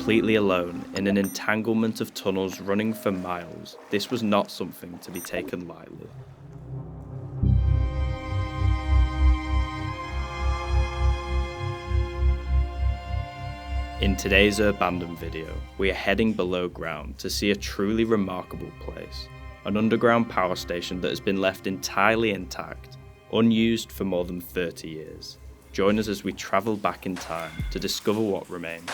completely alone in an entanglement of tunnels running for miles, this was not something to be taken lightly. In today's Urbandoned video, we are heading below ground to see a truly remarkable place, an underground power station that has been left entirely intact, unused for more than 30 years. Join us as we travel back in time to discover what remains.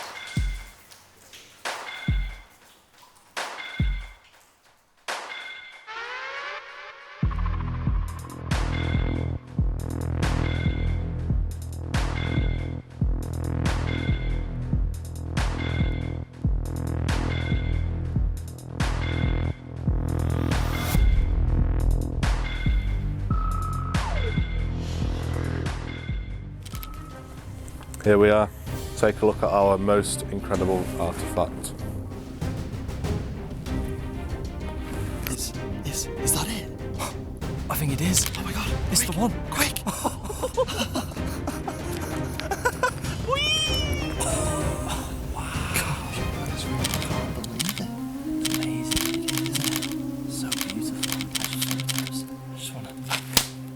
Here we are. Take a look at our most incredible artifact. Is that it? I think it is. Oh my god, it's the one. Quick! Whee! Oh, wow. Gosh, I can't believe it. Amazing, isn't it? So beautiful. I just want to... Do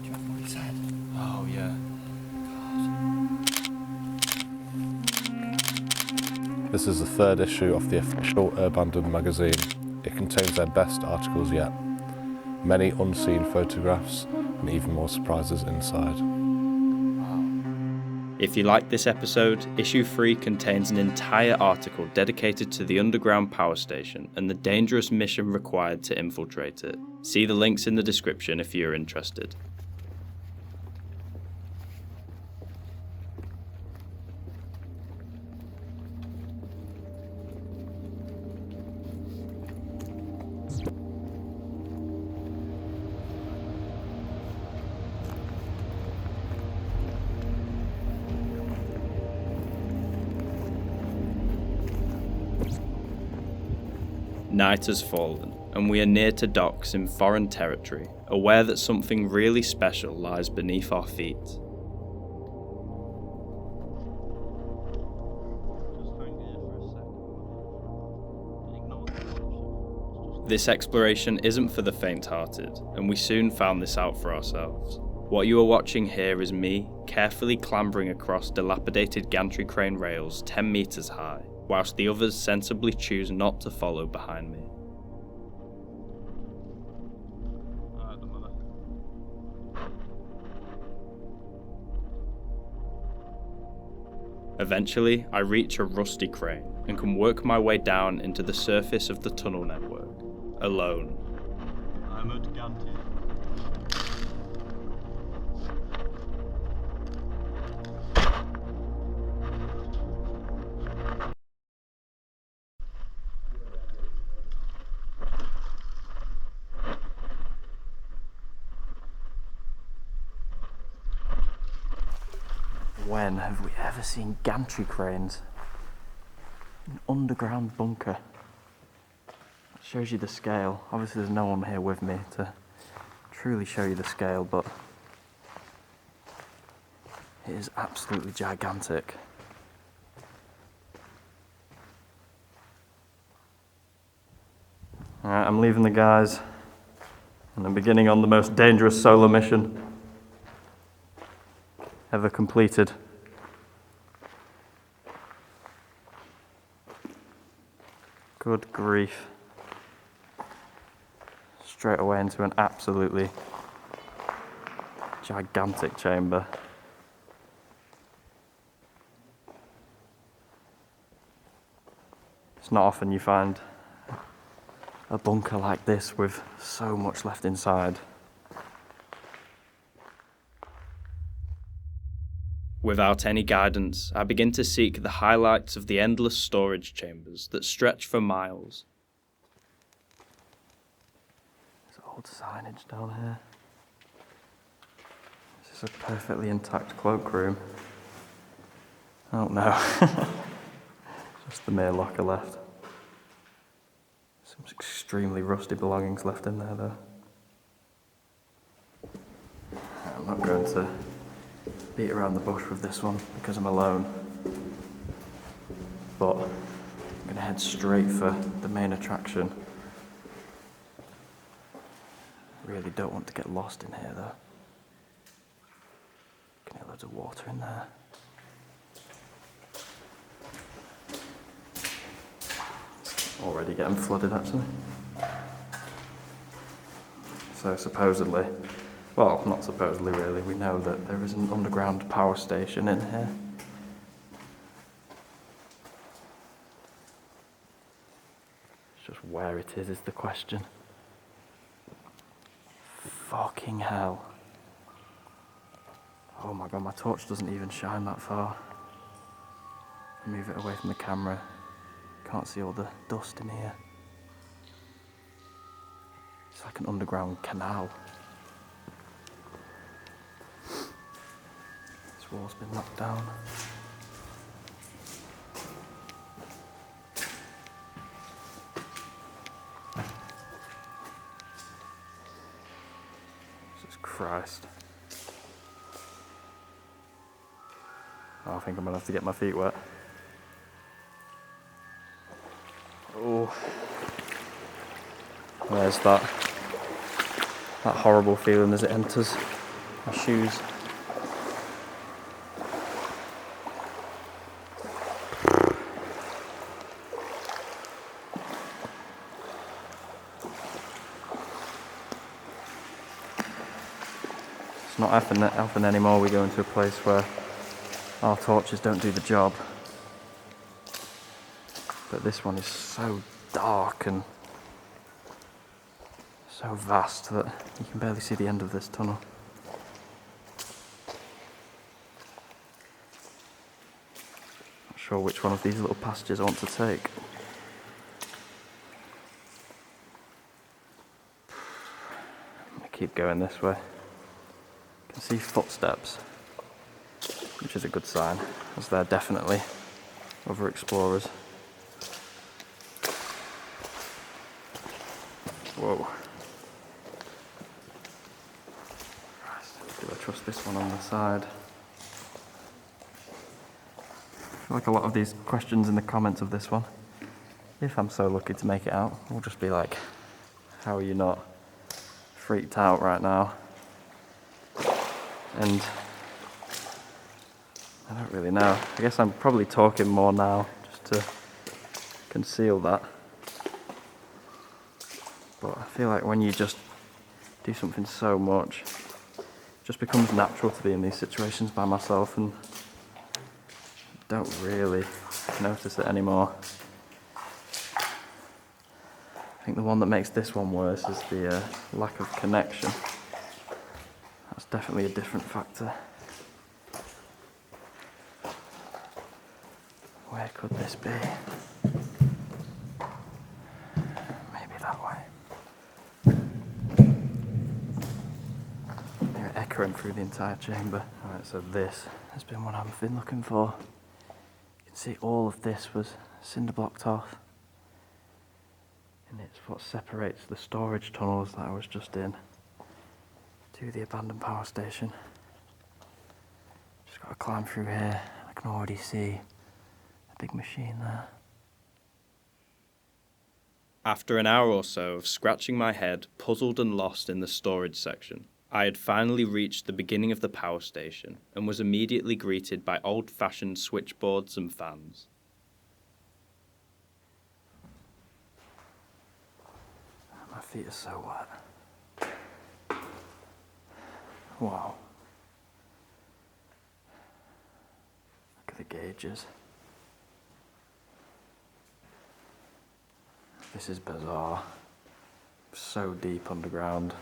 you remember what he said? Oh, yeah. This is the third issue of the official Urbandoned magazine. It contains their best articles yet. Many unseen photographs and even more surprises inside. If you like this episode, issue 3 contains an entire article dedicated to the underground power station and the dangerous mission required to infiltrate it. See the links in the description if you're interested. Night has fallen, and we are near to docks in foreign territory, aware that something really special lies beneath our feet. This exploration isn't for the faint-hearted, and we soon found this out for ourselves. What you are watching here is me carefully clambering across dilapidated gantry crane rails 10 meters high, whilst the others sensibly choose not to follow behind me. Eventually, I reach a rusty crane and can work my way down into the surface of the tunnel network, alone. I'm at Ganti. When have we ever seen gantry cranes? An underground bunker. It shows you the scale. Obviously there's no one here with me to truly show you the scale, but it is absolutely gigantic. Alright, I'm leaving the guys and I'm beginning on the most dangerous solo mission ever completed. Good grief. Straight away into an absolutely gigantic chamber. It's not often you find a bunker like this with so much left inside. Without any guidance, I begin to seek the highlights of the endless storage chambers that stretch for miles. There's old signage down here. This is a perfectly intact cloakroom. Oh no. Just the mere locker left. Some extremely rusty belongings left in there though. I'm not going to beat around the bush with this one because I'm alone. But I'm going gonna head straight for the main attraction. Really don't want to get lost in here though. Can hear loads of water in there. Already getting flooded actually. So supposedly, well, not supposedly really, we know that there is an underground power station in here. It's just where it is the question. Fucking hell. Oh my god, my torch doesn't even shine that far. Move it away from the camera. Can't see all the dust in here. It's like an underground canal. This wall's been knocked down. Jesus Christ. Oh, I think I'm gonna have to get my feet wet. Oh, there's that horrible feeling as it enters my shoes. It's not often anymore we go into a place where our torches don't do the job. But this one is so dark and so vast that you can barely see the end of this tunnel. Not sure which one of these little passages I want to take. I'm gonna keep going this way. You can see footsteps, which is a good sign, as they're definitely other explorers. Whoa. Do I trust this one on the side? I feel like a lot of these questions in the comments of this one, if I'm so lucky to make it out, will just be like, how are you not freaked out right now? And I don't really know. I guess I'm probably talking more now just to conceal that. But I feel like when you just do something so much, it just becomes natural to be in these situations by myself and don't really notice it anymore. I think the one that makes this one worse is the lack of connection. That's definitely a different factor. Where could this be? Maybe that way. They're echoing through the entire chamber. Alright, so this has been what I've been looking for. You can see all of this was cinder blocked off. And it's what separates the storage tunnels that I was just in to the abandoned power station. Just got to climb through here. I can already see a big machine there. After an hour or so of scratching my head, puzzled and lost in the storage section, I had finally reached the beginning of the power station and was immediately greeted by old-fashioned switchboards and fans. My feet are so wet. Wow. Look at the gauges. This is bizarre. So deep underground.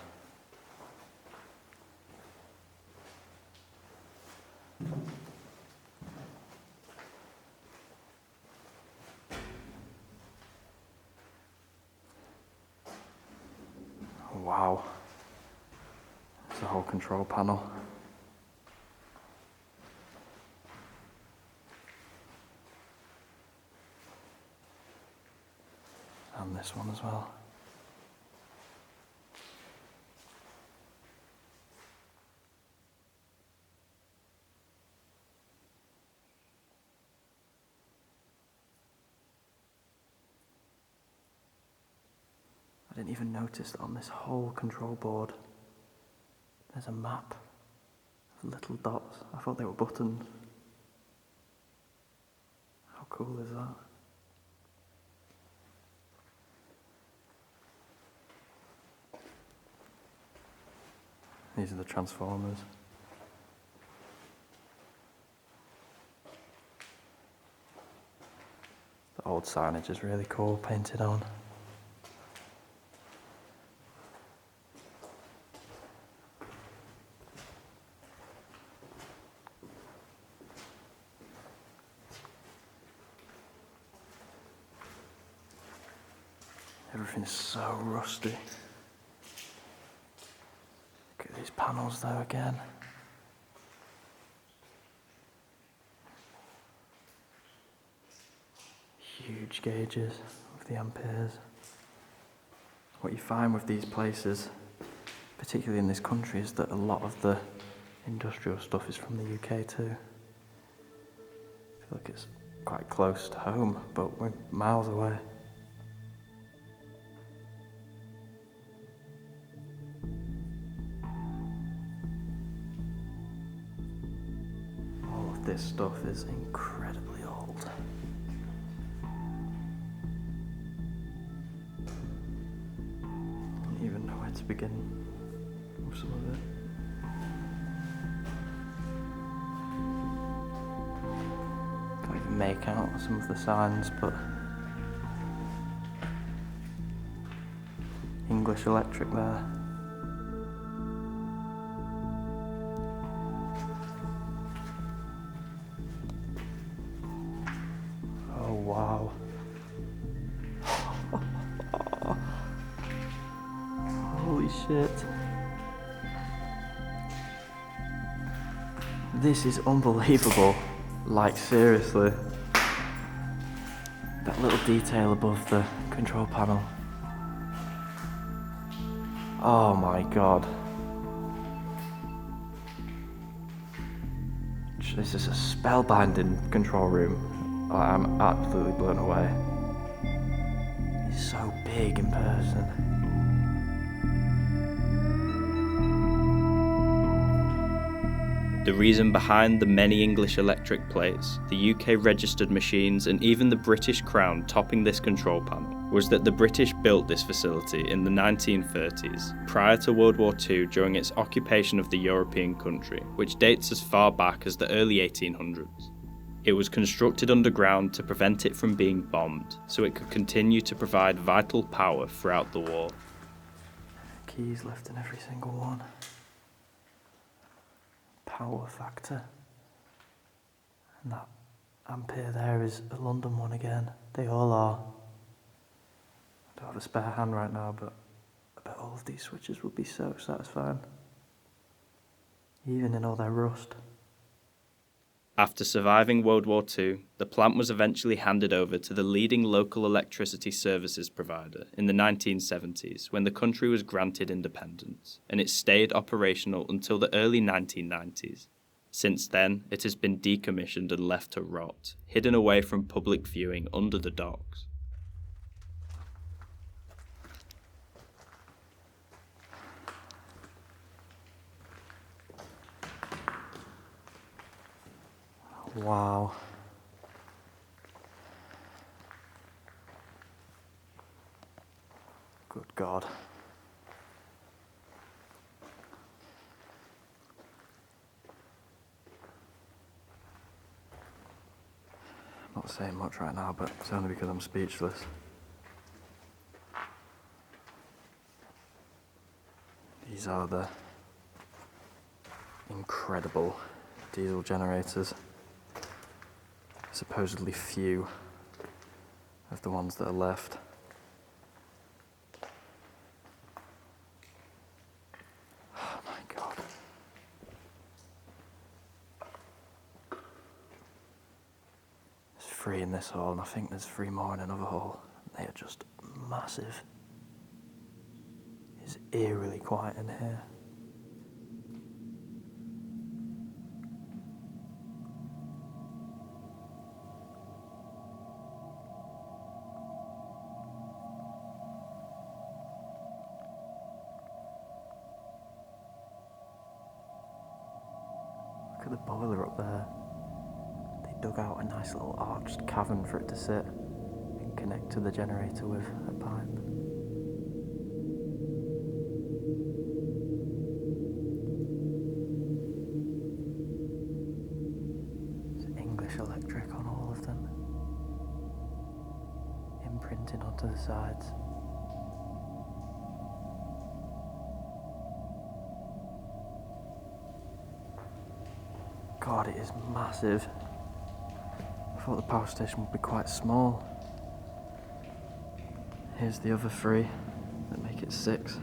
Wow. It's a whole control panel. And this one as well. I didn't even notice that on this whole control board there's a map of little dots. I thought they were buttons. How cool is that? These are the transformers. The old signage is really cool, painted on. Everything's so rusty. Look at these panels though again. Huge gauges of the amperes. What you find with these places, particularly in this country, is that a lot of the industrial stuff is from the UK too. I feel like it's quite close to home, but we're miles away. All of this stuff is incredibly old. I don't even know where to begin with some of it. Can't even make out some of the signs, but English Electric there. Oh wow. Holy shit. This is unbelievable. Like, seriously. That little detail above the control panel. Oh my god. This is a spellbinding control room. I'm absolutely blown away. It's so big in person. The reason behind the many English electric plates, the UK registered machines and even the British crown topping this control panel was that the British built this facility in the 1930s, prior to World War II during its occupation of the European country, which dates as far back as the early 1800s. It was constructed underground to prevent it from being bombed, so it could continue to provide vital power throughout the war. Keys left in every single one. Power factor. And that ampere there is a London one again. They all are. I don't have a spare hand right now, but I bet all of these switches would be so satisfying. Even in all their rust. After surviving World War II, the plant was eventually handed over to the leading local electricity services provider in the 1970s when the country was granted independence, and it stayed operational until the early 1990s. Since then, it has been decommissioned and left to rot, hidden away from public viewing under the docks. Wow. Good God. I'm not saying much right now, but it's only because I'm speechless. These are the incredible diesel generators. Supposedly few of the ones that are left. Oh my God. There's 3 in this hall, and I think there's 3 more in another hall. They are just massive. It's eerily quiet in here. Look at the boiler up there. They dug out a nice little arched cavern for it to sit and connect to the generator with a pipe. There's English electric on all of them, imprinting onto the sides. God, it is massive. I thought the power station would be quite small. Here's the other three that make it 6.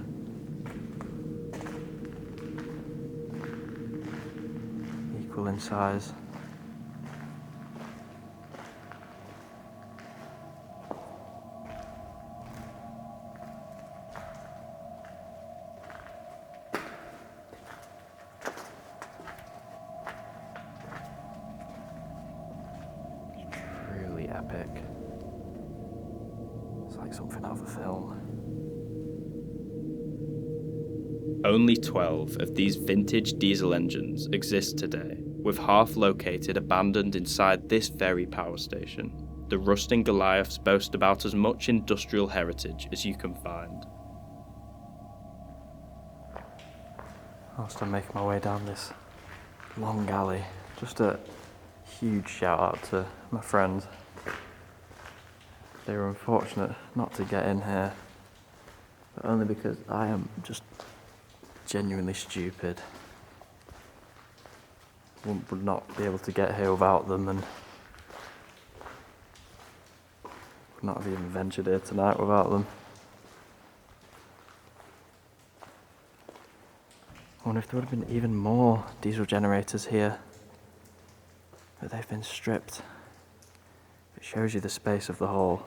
Equal in size. Truly epic. It's like something out of a film. Only 12 of these vintage diesel engines exist today, with half located abandoned inside this very power station. The rusting Goliaths boast about as much industrial heritage as you can find. Whilst I'm making my way down this long alley, just a huge shout out to my friends. They were unfortunate not to get in here, but only because I am just genuinely stupid. Would not be able to get here without them, and would not have even ventured here tonight without them. I wonder if there would have been even more diesel generators here, but they've been stripped. It shows you the space of the hole.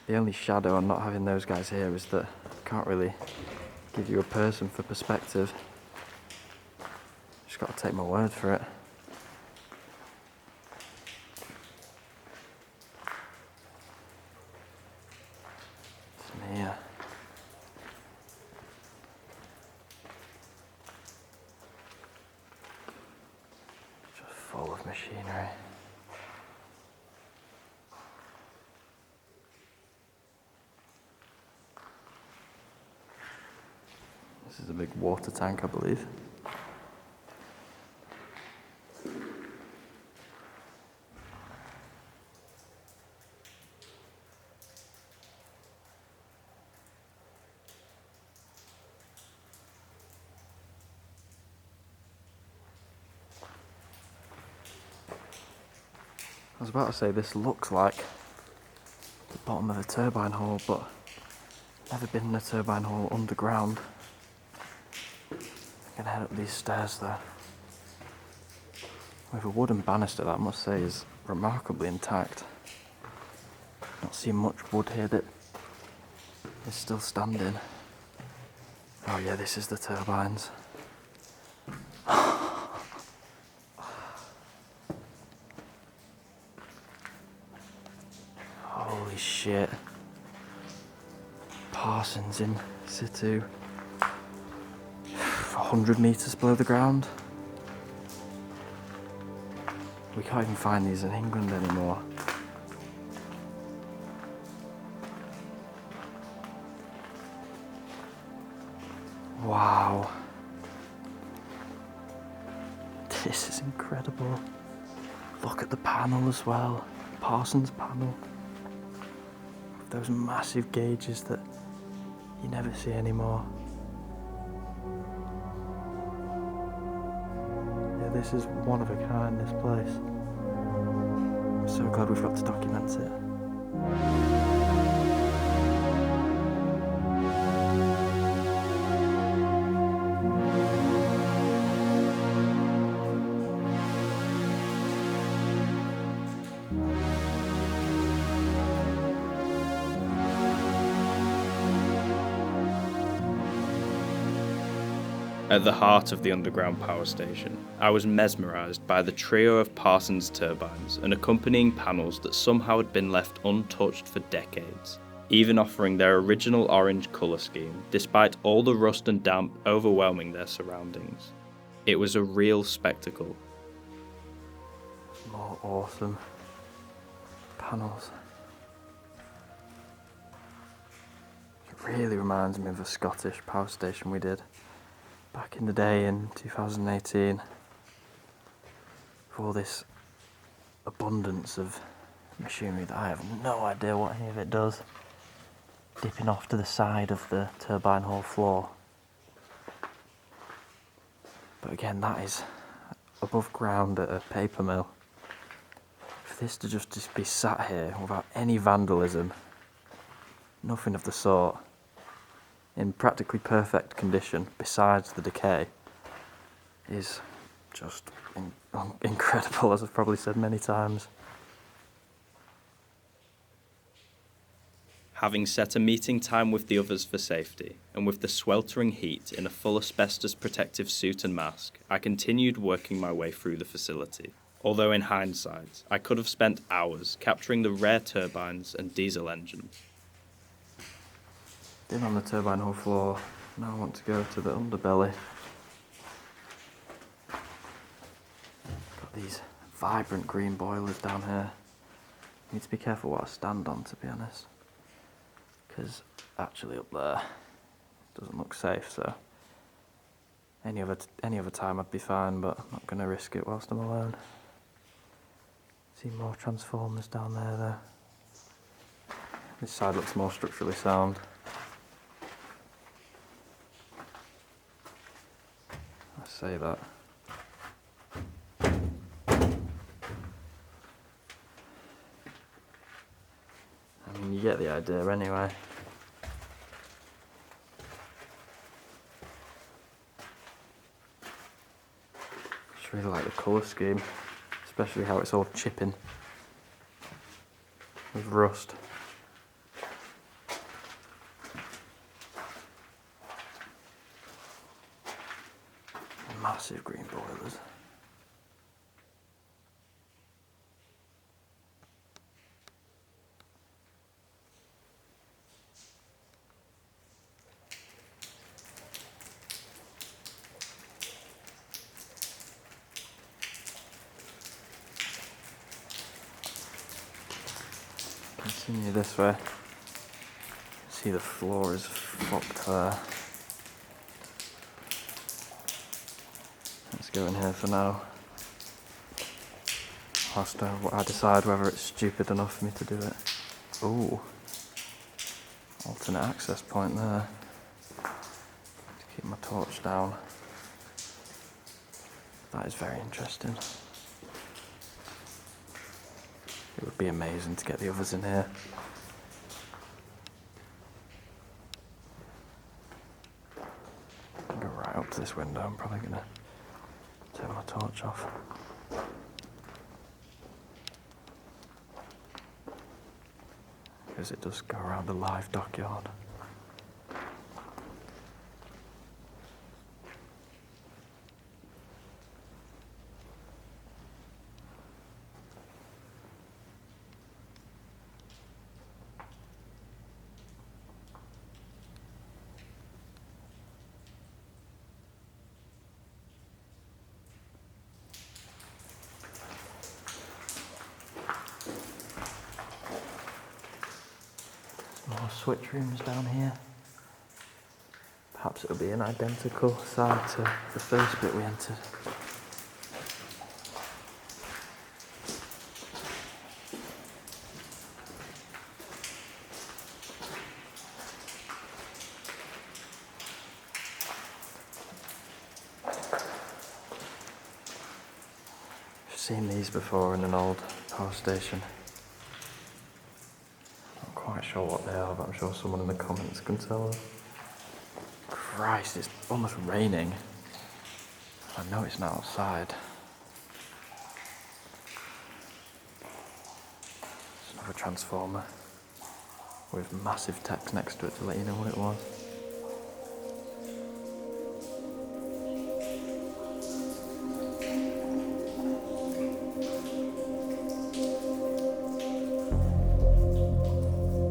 The only shadow on not having those guys here is that I can't really give you a person for perspective. Just got to take my word for it. It's me. Just full of machinery. This is a big water tank, I believe. I was about to say this looks like the bottom of a turbine hole, but I've never been in a turbine hole underground. I'm gonna head up these stairs though. With a wooden banister that I must say is remarkably intact. Not seeing much wood here that is still standing. Oh yeah, this is the turbines. Holy shit. Parsons in situ. 100 metres below the ground. We can't even find these in England anymore. Wow. This is incredible. Look at the panel as well. Parsons panel. Those massive gauges that you never see anymore. Yeah, this is one of a kind, this place. I'm so glad we've got to document it. At the heart of the underground power station, I was mesmerised by the trio of Parsons turbines and accompanying panels that somehow had been left untouched for decades. even offering their original orange colour scheme despite all the rust and damp overwhelming their surroundings. It was a real spectacle. More awesome panels. It really reminds me of a Scottish power station we did back in the day in 2018. For all this abundance of machinery that I have no idea what any of it does, dipping off to the side of the turbine hall floor. But again, that is above ground at a paper mill. For this to just be sat here without any vandalism, nothing of the sort, in practically perfect condition besides the decay, is just incredible, as I've probably said many times. Having set a meeting time with the others for safety, and with the sweltering heat in a full asbestos protective suit and mask, I continued working my way through the facility. Although in hindsight, I could have spent hours capturing the rare turbines and diesel engines. Been on the turbine hall floor, now I want to go to the underbelly. Got these vibrant green boilers down here. Need to be careful what I stand on, to be honest, because actually up there doesn't look safe, so any other time I'd be fine, but I'm not going to risk it whilst I'm alone. See more transformers down there though. This side looks more structurally sound. I say that. I mean, you get the idea anyway. Just really like the colour scheme, especially how it's all chipping with rust. Massive green boilers. Continue this way. See, the floor is fucked there. Let's go in here for now. Whilst I decide whether it's stupid enough for me to do it. Ooh. Alternate access point there. To keep my torch down. That is very interesting. It would be amazing to get the others in here. I'll go right up to this window. I'm probably going to turn my torch off. Because it does go around the live dockyard. More switch rooms down here. Perhaps it'll be an identical side to the first bit we entered. I've seen these before in an old power station. Not quite sure what they are, but I'm sure someone in the comments can tell us. Christ, it's almost raining. I know it's not outside. It's another transformer with massive text next to it to let you know what it was.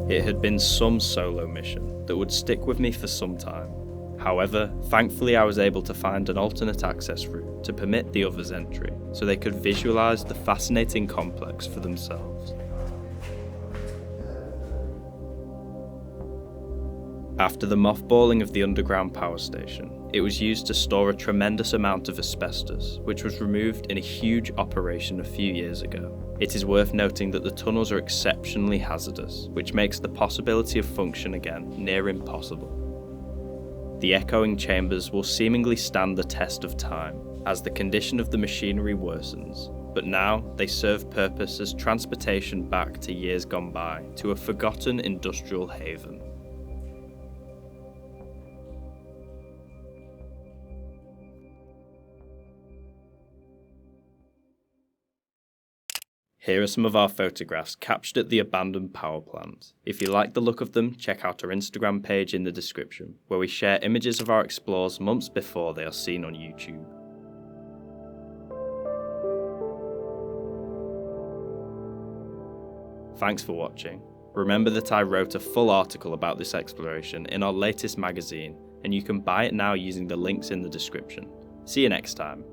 It had been some solo mission that would stick with me for some time. However, thankfully I was able to find an alternate access route to permit the others entry, so they could visualise the fascinating complex for themselves. After the mothballing of the underground power station, it was used to store a tremendous amount of asbestos, which was removed in a huge operation a few years ago. It is worth noting that the tunnels are exceptionally hazardous, which makes the possibility of function again near impossible. The echoing chambers will seemingly stand the test of time, as the condition of the machinery worsens, but now they serve purpose as transportation back to years gone by to a forgotten industrial haven. Here are some of our photographs captured at the abandoned power plant. If you like the look of them, check out our Instagram page in the description, where we share images of our explores months before they are seen on YouTube. Thanks for watching. Remember that I wrote a full article about this exploration in our latest magazine, and you can buy it now using the links in the description. See you next time.